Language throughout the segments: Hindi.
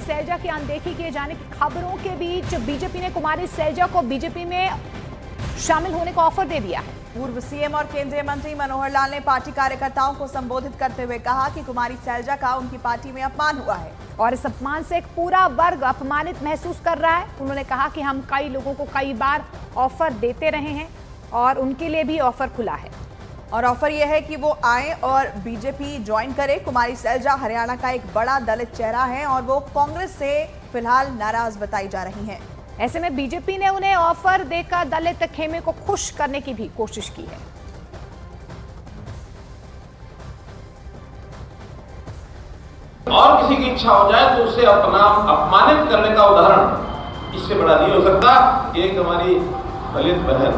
सैलजा की अनदेखी किए जाने की खबरों के बीच बीजेपी ने कुमारी सैलजा को बीजेपी में शामिल होने का ऑफर दे दिया है। पूर्व सीएम और केंद्रीय मंत्री मनोहर लाल ने पार्टी कार्यकर्ताओं को संबोधित करते हुए कहा कि कुमारी सैलजा का उनकी पार्टी में अपमान हुआ है और इस अपमान से एक पूरा वर्ग अपमानित महसूस कर रहा है। उन्होंने कहा कि हम कई लोगों को कई बार ऑफर देते रहे हैं और उनके लिए भी ऑफर खुला है और ऑफर यह है कि वो आए और बीजेपी ज्वाइन करे। कुमारी सैलजा हरियाणा का एक बड़ा दलित चेहरा है और वो कांग्रेस से फिलहाल नाराज बताई जा रही हैं। ऐसे में बीजेपी ने उन्हें ऑफर देकर दलित खेमे को खुश करने की भी कोशिश की है। और किसी की इच्छा हो जाए तो उसे अपना अपमानित करने का उदाहरण इससे बड़ा नहीं हो सकता कि एक हमारी दलित बहन,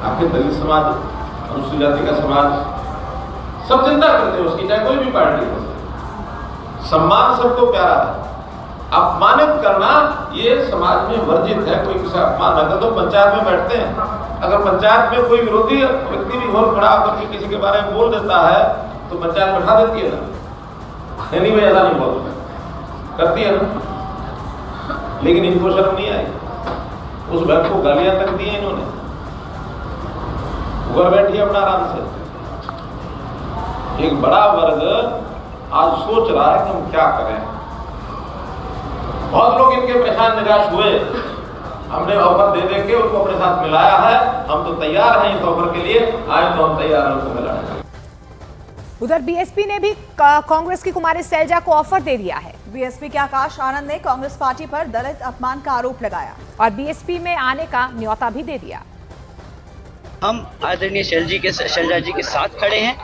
आखिर दलित समाज, अनुसूचित जाति का समाज सब चिंता करते हैं उसकी, चाहे कोई भी पार्टी हो। सम्मान सबको प्यारा है, अपमानित करना ये समाज में वर्जित है। कोई किसी अपमान न कर तो पंचायत में बैठते हैं, अगर पंचायत में कोई विरोधी व्यक्ति भी और खड़ा होकर के किसी के बारे में बोल देता है तो पंचायत बैठा देती है ना, नहीं भाई ऐसा नहीं बोलता, करती है ना। लेकिन इनको शर्म नहीं आई, उस बहन को गालियां तक दी हैं इन्होंने, घर बैठी अपना आराम से। एक बड़ा वर्ग आज सोच रहा है कि हम क्या करें। बहुत लोग इनके परेशान निराश हुए, हमने ऑफर दे दे के उनको अपने साथ मिलाया है। हम तो तैयार हैं इस ऑफर के लिए, आए तो हम तैयार हैं उनको मिलाने। उधर बीएसपी ने भी कांग्रेस की कुमारी सैलजा को ऑफर दे दिया है। बीएसपी के आकाश आनंद ने कांग्रेस पार्टी पर दलित अपमान का आरोप लगाया और बीएसपी में आने का न्योता भी दे दिया। हम आदरणीय सैलजा जी के साथ खड़े हैं।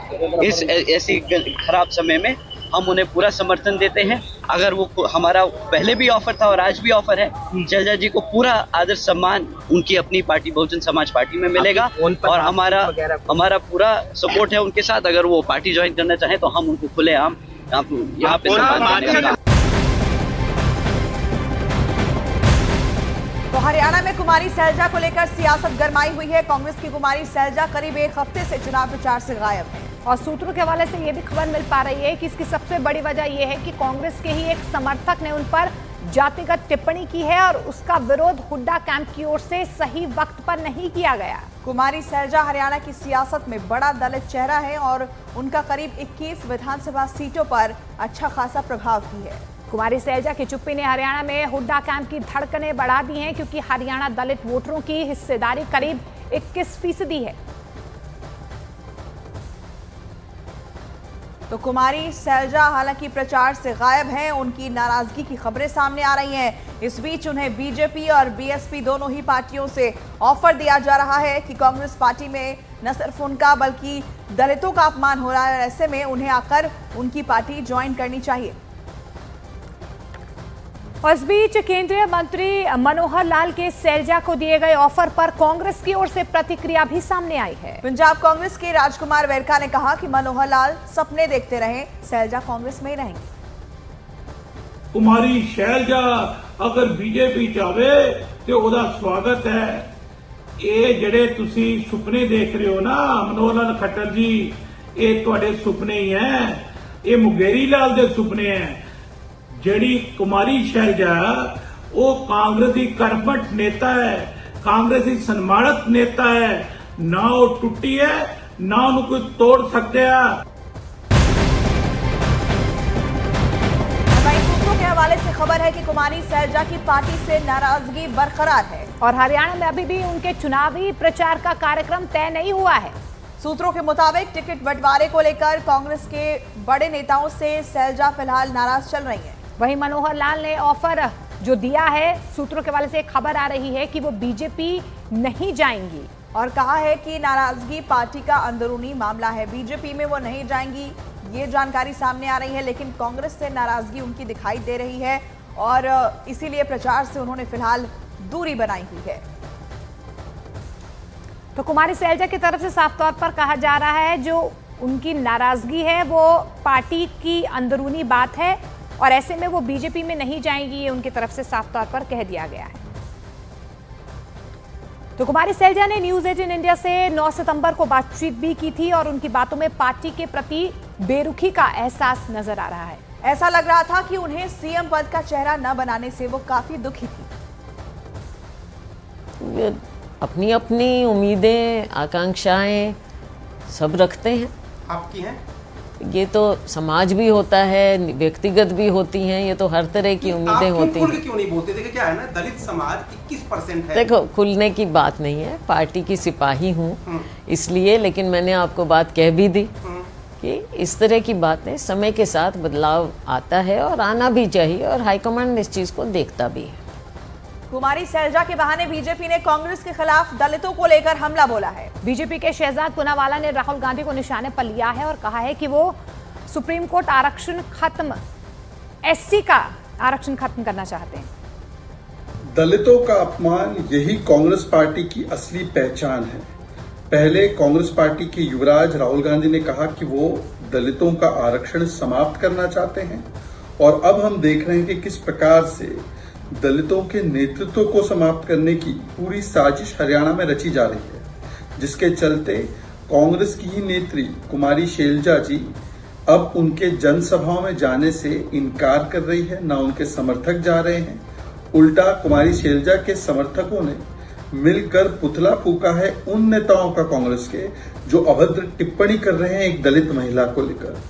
इस ऐसी खराब समय में हम उन्हें पूरा समर्थन देते हैं। अगर वो हमारा पहले भी ऑफर था और आज भी ऑफर है, सैलजा जी को पूरा आदर सम्मान उनकी अपनी पार्टी बहुजन समाज पार्टी में मिलेगा और हमारा पूरा सपोर्ट है उनके साथ। अगर वो पार्टी ज्वाइन करना चाहें तो हम उनको खुलेआम यहाँ पे सम्मान देंगे। तो हरियाणा में कुमारी सैलजा को लेकर सियासत गरमाई हुई है। कांग्रेस की कुमारी सैलजा करीब एक हफ्ते से चुनाव प्रचार से गायब है और सूत्रों के हवाले से ये भी खबर मिल पा रही है कि इसकी सबसे बड़ी वजह यह है कि कांग्रेस के ही एक समर्थक ने उन पर जातिगत टिप्पणी की है और उसका विरोध हुड्डा कैंप की ओर से सही वक्त पर नहीं किया गया। कुमारी सैलजा हरियाणा की सियासत में बड़ा दलित चेहरा है और उनका करीब 21 विधानसभा सीटों पर अच्छा खासा प्रभाव भी है। कुमारी सैलजा की चुप्पी ने हरियाणा में हुड्डा कैंप की धड़कनें बढ़ा दी हैं क्योंकि हरियाणा दलित वोटरों की हिस्सेदारी करीब 21% है। तो कुमारी सैलजा हालांकि प्रचार से गायब हैं, उनकी नाराजगी की खबरें सामने आ रही हैं। इस बीच उन्हें बीजेपी और बीएसपी दोनों ही पार्टियों से ऑफर दिया जा रहा है कि कांग्रेस पार्टी में न सिर्फ उनका बल्कि दलितों का अपमान हो रहा है और ऐसे में उन्हें आकर उनकी पार्टी ज्वाइन करनी चाहिए। और इस बीच केंद्रीय मंत्री मनोहर लाल के सैलजा को दिए गए ऑफर पर कांग्रेस की ओर से प्रतिक्रिया भी सामने आई है। पंजाब कांग्रेस के राजकुमार वेरका ने कहा कि मनोहर लाल सपने देखते रहे, सैलजा कांग्रेस में ही रहेंगे। कुमारी सैलजा अगर बीजेपी चाहे तो ਉਹਦਾ स्वागत है। ये ਜਿਹੜੇ ਤੁਸੀਂ ਸੁਪਨੇ देख रहे हो ना मनोहर लाल खट्टर जी, ये ਤੁਹਾਡੇ ਸੁਪਨੇ ही हैं, ये मुंगेरी लाल ਦੇ ਸੁਪਨੇ हैं। ਜਿਹੜੀ कुमारी सैलजा वो कांग्रेस की कर्मठ नेता है, कांग्रेस की सन्मानित नेता है, ना वो टुटी है ना उन्हें कोई तोड़ सकते हैं। सूत्रों के हवाले से खबर है कि कुमारी सैलजा की पार्टी से नाराजगी बरकरार है और हरियाणा में अभी भी उनके चुनावी प्रचार का कार्यक्रम तय नहीं हुआ है। सूत्रों के मुताबिक टिकट बंटवारे को लेकर कांग्रेस के बड़े नेताओं से सैलजा फिलहाल नाराज चल रही है। वहीं मनोहर लाल ने ऑफर जो दिया है, सूत्रों के हवाले से एक खबर आ रही है कि वो बीजेपी नहीं जाएंगी और कहा है कि नाराजगी पार्टी का अंदरूनी मामला है, बीजेपी में वो नहीं जाएंगी, ये जानकारी सामने आ रही है। लेकिन कांग्रेस से नाराजगी उनकी दिखाई दे रही है और इसीलिए प्रचार से उन्होंने फिलहाल दूरी बनाई हुई है। तो कुमारी सैलजा की तरफ से साफ तौर पर कहा जा रहा है जो उनकी नाराजगी है वो पार्टी की अंदरूनी बात है और ऐसे में वो बीजेपी में नहीं जाएंगी, ये उनकी तरफ से साफ तौर पर कह दिया गया है। तो कुमारी सैलजा ने न्यूज 18 इंडिया से 9 सितंबर को बातचीत भी की थी और उनकी बातों में पार्टी के प्रति बेरुखी का एहसास नजर आ रहा है। ऐसा लग रहा था कि उन्हें सीएम पद का चेहरा न बनाने से वो काफी दुखी थी। अपनी अपनी उम्मीदें, आकांक्षाएं सब रखते हैं। आपकी हैं? ये तो समाज भी होता है, व्यक्तिगत भी होती हैं, ये तो हर तरह की उम्मीदें होती खुल के हैं। क्यों नहीं बोलते? देखिए क्या है ना, दलित समाज 21% है। देखो, खुलने की बात नहीं है, पार्टी की सिपाही हूँ इसलिए, लेकिन मैंने आपको बात कह भी दी कि इस तरह की बातें समय के साथ बदलाव आता है और आना भी चाहिए, और हाईकमांड इस चीज़ को देखता भी है। कुमारी सैलजा के बहाने बीजेपी ने कांग्रेस के खिलाफ दलितों को लेकर हमला बोला है। बीजेपी के शहजाद पूनावाला ने राहुल गांधी को निशाने पर लिया है और कहा है कि वो सुप्रीम कोर्ट आरक्षण खत्म, एससी का आरक्षण खत्म करना चाहते हैं। दलितों का अपमान यही कांग्रेस पार्टी की असली पहचान है। पहले कांग्रेस पार्टी के युवराज राहुल गांधी ने कहा कि वो दलितों का आरक्षण समाप्त करना चाहते हैं, और अब हम देख रहे हैं कि किस प्रकार से दलितों के नेतृत्व को समाप्त करने की पूरी साजिश हरियाणा में रची जा रही है, जिसके चलते कांग्रेस की ही नेत्री कुमारी शैलजा जी अब उनके जनसभाओं में जाने से इनकार कर रही है, ना उनके समर्थक जा रहे हैं। उल्टा कुमारी शैलजा के समर्थकों ने मिलकर पुतला फूका है उन नेताओं का कांग्रेस के जो अभद्र टिप्पणी कर रहे हैं एक दलित महिला को लेकर।